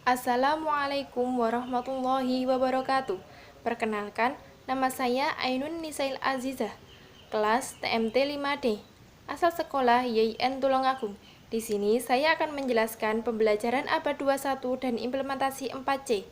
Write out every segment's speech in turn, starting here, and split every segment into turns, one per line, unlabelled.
Assalamualaikum warahmatullahi wabarakatuh. Perkenalkan, nama saya Ainun Nisail Azizah, kelas TMT 5D, asal sekolah YIN Tulungagung. Di sini saya akan menjelaskan pembelajaran abad 21 dan implementasi 4C.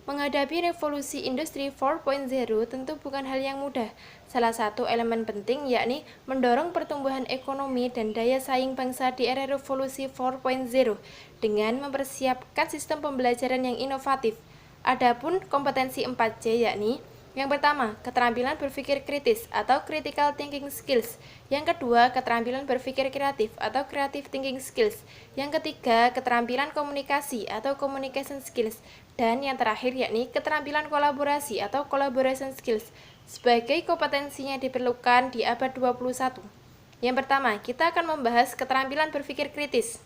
Menghadapi revolusi industri 4.0 tentu bukan hal yang mudah. Salah satu elemen penting yakni mendorong pertumbuhan ekonomi dan daya saing bangsa di era revolusi 4.0 dengan mempersiapkan sistem pembelajaran yang inovatif. Adapun kompetensi 4C yakni yang pertama, keterampilan berpikir kritis atau critical thinking skills. Yang kedua, keterampilan berpikir kreatif atau creative thinking skills. Yang ketiga, keterampilan komunikasi atau communication skills. Dan yang terakhir yakni keterampilan kolaborasi atau collaboration skills. Sebagai kompetensinya diperlukan di abad 21. Yang pertama, kita akan membahas keterampilan berpikir kritis.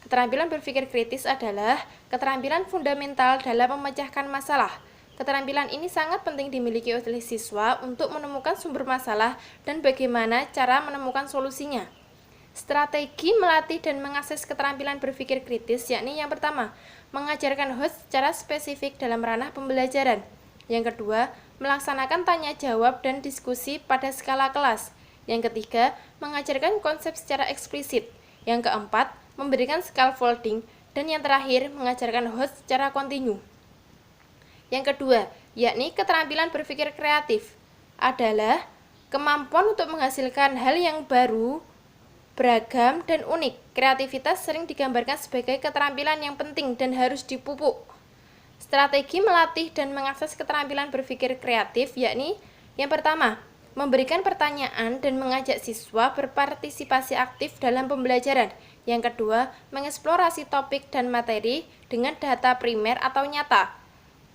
Keterampilan berpikir kritis adalah keterampilan fundamental dalam memecahkan masalah. Keterampilan ini sangat penting dimiliki oleh siswa untuk menemukan sumber masalah dan bagaimana cara menemukan solusinya. Strategi melatih dan mengakses keterampilan berpikir kritis yakni yang pertama, mengajarkan host secara spesifik dalam ranah pembelajaran. Yang kedua, melaksanakan tanya jawab dan diskusi pada skala kelas. Yang ketiga, mengajarkan konsep secara eksplisit. Yang keempat, memberikan scaffolding. Dan yang terakhir, mengajarkan host secara kontinu. Yang kedua, yakni keterampilan berpikir kreatif, adalah kemampuan untuk menghasilkan hal yang baru, beragam, dan unik. Kreativitas sering digambarkan sebagai keterampilan yang penting dan harus dipupuk. Strategi melatih dan mengakses keterampilan berpikir kreatif, yakni yang pertama, memberikan pertanyaan dan mengajak siswa berpartisipasi aktif dalam pembelajaran. Yang kedua, mengeksplorasi topik dan materi dengan data primer atau nyata.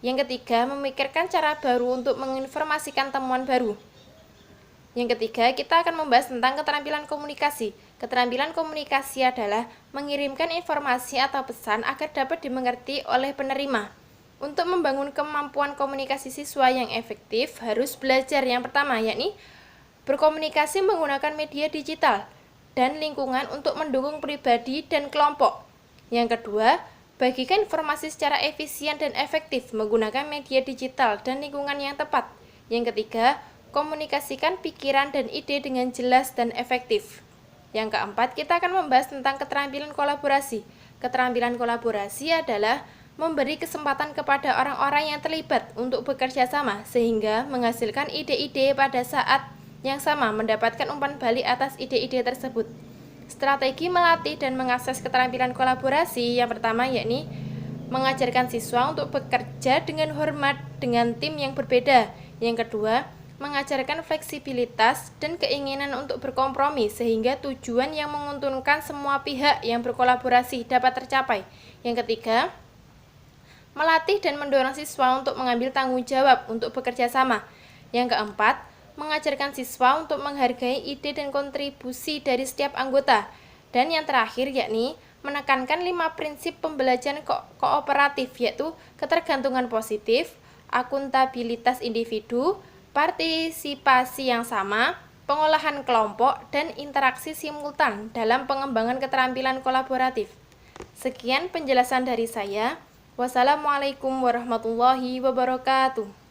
Yang ketiga, memikirkan cara baru untuk menginformasikan temuan baru. Yang ketiga, kita akan membahas tentang keterampilan komunikasi. Keterampilan komunikasi adalah mengirimkan informasi atau pesan agar dapat dimengerti oleh penerima. Untuk membangun kemampuan komunikasi siswa yang efektif, harus belajar yang pertama, yakni berkomunikasi menggunakan media digital dan lingkungan untuk mendukung pribadi dan kelompok. Yang kedua, bagikan informasi secara efisien dan efektif menggunakan media digital dan lingkungan yang tepat. Yang ketiga, komunikasikan pikiran dan ide dengan jelas dan efektif. Yang keempat, kita akan membahas tentang keterampilan kolaborasi. Keterampilan kolaborasi adalah memberi kesempatan kepada orang-orang yang terlibat untuk bekerja sama sehingga menghasilkan ide-ide pada saat yang sama mendapatkan umpan balik atas ide-ide tersebut. Strategi melatih dan mengakses keterampilan kolaborasi yang pertama yakni mengajarkan siswa untuk bekerja dengan hormat dengan tim yang berbeda. Yang kedua, mengajarkan fleksibilitas dan keinginan untuk berkompromi sehingga tujuan yang menguntungkan semua pihak yang berkolaborasi dapat tercapai. Yang ketiga, melatih dan mendorong siswa untuk mengambil tanggung jawab untuk bekerja sama. Yang keempat, mengajarkan siswa untuk menghargai ide dan kontribusi dari setiap anggota. Dan yang terakhir yakni menekankan 5 prinsip pembelajaran kooperatif, yaitu ketergantungan positif, akuntabilitas individu, partisipasi yang sama, pengolahan kelompok, dan interaksi simultan dalam pengembangan keterampilan kolaboratif. Sekian penjelasan dari saya. Wassalamualaikum warahmatullahi wabarakatuh.